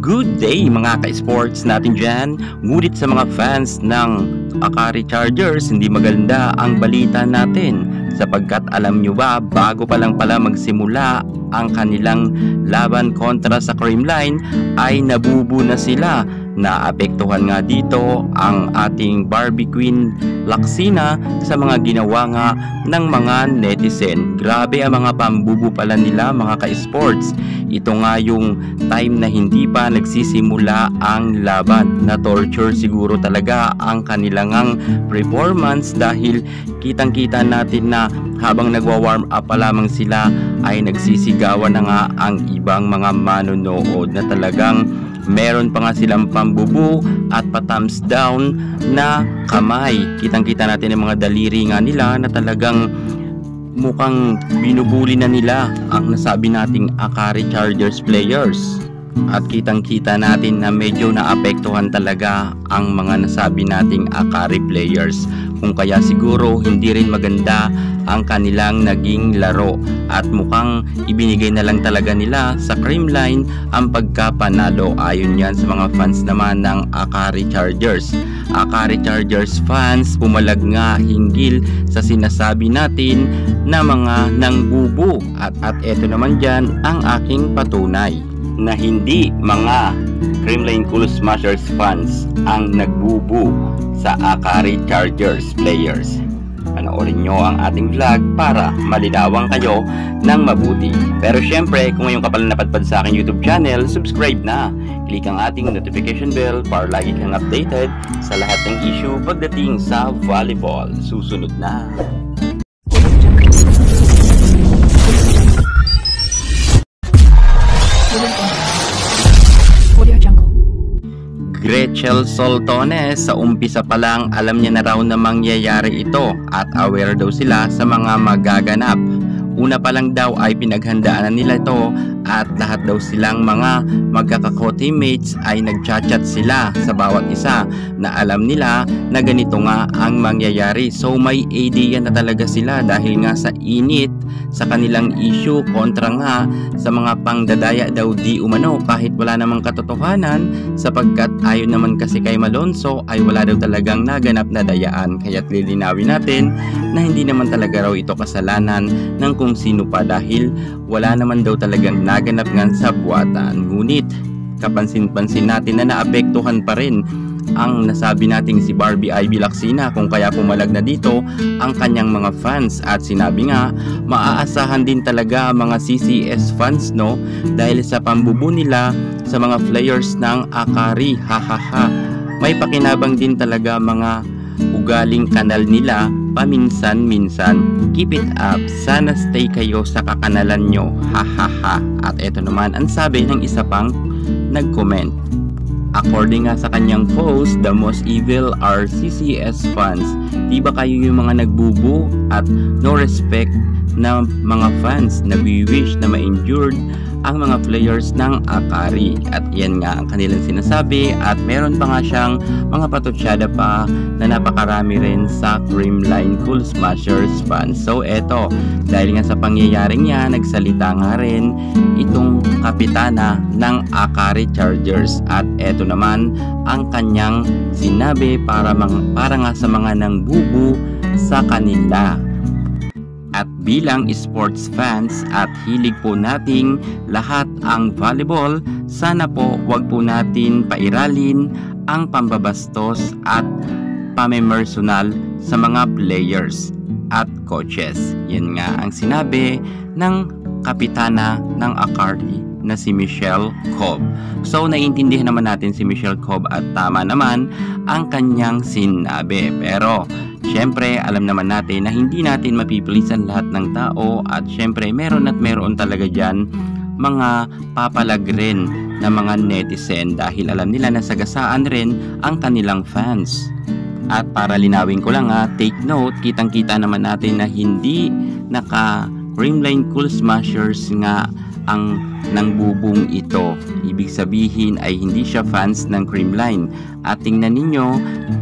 Good day mga ka-sports natin dyan. Ngunit sa mga fans ng Akari Chargers, hindi maganda ang balita natin. Sapagkat alam nyo ba, bago pa lang pala magsimula ang kanilang laban kontra sa Creamline, ay nabubu na sila. Naapektuhan nga dito ang ating Barbie Queen Laksina sa mga ginawa nga ng mga netizen. Grabe ang mga pambubu pala nila mga ka-sports. Ito nga yung time na hindi pa nagsisimula ang laban. Na torture siguro talaga ang kanilang performance dahil kitang-kita natin na habang nagwa-warm up pa lamang sila ay nagsisigawan na nga ang ibang mga manonood na talagang meron pa nga silang pambubu at pa-thumbs down na kamay. Kitang-kita natin ang mga daliri nga nila na talagang mukhang binubuli na nila ang nasabi nating Akari Chargers players. At kitang-kita natin na medyo naapektuhan talaga ang mga nasabi nating Akari players. Kung kaya siguro hindi rin maganda ang kanilang naging laro at mukhang ibinigay na lang talaga nila sa Creamline ang pagkapanalo. Ayon yan sa mga fans naman ng Akari Chargers. Akari Chargers fans pumalag nga hinggil sa sinasabi natin na mga nangbubu at eto naman dyan ang aking patunay na hindi mga Creamline Cool Smashers fans ang nagbubu sa Akari Chargers players. Panoorin nyo ang ating vlog para malinawan kayo ng mabuti. Pero syempre, kung ngayon ka pala napadpad sa aking YouTube channel, subscribe na. Click ang ating notification bell para lagi kang updated sa lahat ng issue pagdating sa volleyball. Susunod na. Gretchen Soltones, sa umpisa pa lang alam niya na raw na mangyayari ito at aware daw sila sa mga magaganap. Una pa lang daw ay pinaghandaan na nila ito at lahat daw silang mga magkaka-co-teammates ay nagchat-chat sila sa bawat isa na alam nila na ganito nga ang mangyayari. So may idea na talaga sila dahil nga sa init sa kanilang issue kontra nga sa mga pangdadaya daw di umano kahit wala namang katotohanan, sapagkat ayon naman kasi kay Malonzo ay wala daw talagang naganap na dayaan. Kaya't lilinawin natin na hindi naman talaga raw ito kasalanan ng kung sino pa dahil wala naman daw talagang naganap nga sa buwatan. Ngunit kapansin-pansin natin na naapektuhan pa rin ang nasabi nating si Barbie Ivy Laksina kung kaya pumalag na dito ang kanyang mga fans. At sinabi nga maaasahan din talaga mga CCS fans dahil sa pambubu nila sa mga players ng Akari. Hahaha, may pakinabang din talaga mga ugaling kanal nila paminsan-minsan. Keep it up, sana stay kayo sa kakanalan nyo. Hahaha. At eto naman ang sabi ng isa pang nag-comment. According nga sa kanyang post, the most evil are CCS fans. Di ba kayo yung mga nagbubu at no respect na mga fans na we-wish na ma-injured ang mga players ng Akari? At yan nga ang kanilang sinasabi at meron pa nga siyang mga patutsada pa na napakarami rin sa Creamline Cool Smashers fans. So eto, dahil nga sa pangyayaring yan, nagsalita nga rin itong kapitana ng Akari Chargers at eto naman ang kanyang sinabi para nga sa mga nangbubu sa kanila. At bilang sports fans at hilig po nating lahat ang volleyball, sana po wag po natin pairalin ang pambabastos at pamemersonal sa mga players at coaches. Yan nga ang sinabi ng kapitana ng Akari na si Michelle Cobb. So naiintindihan naman natin si Michelle Cobb at tama naman ang kanyang sinabi. Pero syempre alam naman natin na hindi natin mapipilisan lahat ng tao at syempre meron talaga dyan mga papalag rin na mga netizen dahil alam nila na sagasaan rin ang kanilang fans. At para linawin ko lang take note, kitang-kita naman natin na hindi naka Creamline Cool Smashers nga ang nangbubung ito. Ibig sabihin ay hindi siya fans ng Creamline. At tingnan ninyo,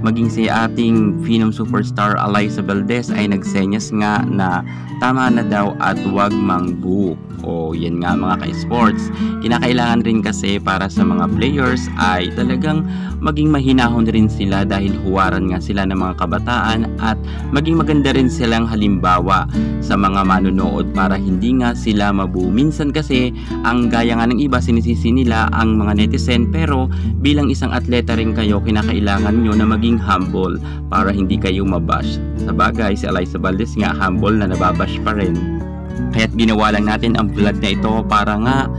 maging si ating Phenom superstar Alyssa Valdez ay nagsenyas nga na tama na daw at wag mangbu. O yan nga mga ka-sports, kinakailangan rin kasi para sa mga players ay talagang maging mahinahon rin sila dahil huwaran nga sila ng mga kabataan at maging maganda rin silang halimbawa sa mga manonood para hindi nga sila mabu. Minsan kasi ang gaya nga ng iba sinisisi nila ang mga netizen, pero bilang isang atleta rin kayo, kinakailangan nyo na maging humble para hindi kayo mabash. Sa bagay, si Alyssa Valdez nga humble na nababash pa rin. Kaya't ginawa lang natin ang vlog na ito para nga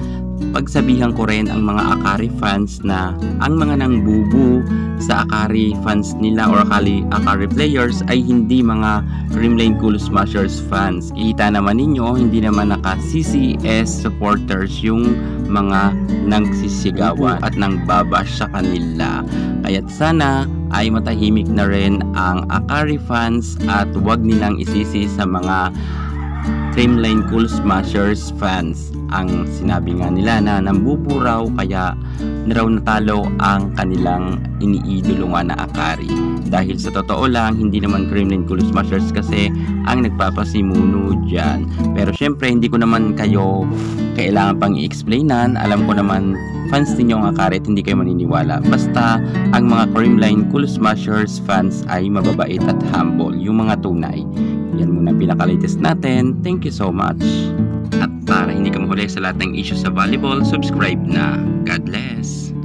pagsabihan ko rin ang mga Akari fans na ang mga nangbubu sa Akari fans nila or Akari players ay hindi mga Creamline Cool Smashers fans. Kita naman ninyo, hindi naman naka-CCS supporters yung mga nagsisigawan at nangbabash sa kanila. Kaya't sana ay matahimik na rin ang Akari fans at huwag nilang isisi sa mga Creamline Cool Smashers fans. Ang sinabi nga nila na nambuburaw kaya raw natalo ang kanilang iniidolo nga na Akari. Dahil sa totoo lang, hindi naman Creamline Cool Smashers kasi ang nagpapasimuno dyan. Pero syempre hindi ko naman kayo kailangan pang i-explainan. Alam ko naman fans ninyo ang Akari at hindi kayo maniniwala. Basta ang mga Creamline Cool Smashers fans ay mababait at humble, yung mga tunay. Yan muna pinaka-latest natin. Thank you so much. At para hindi ka mahuli sa lahat ng issues sa volleyball, subscribe na. God bless.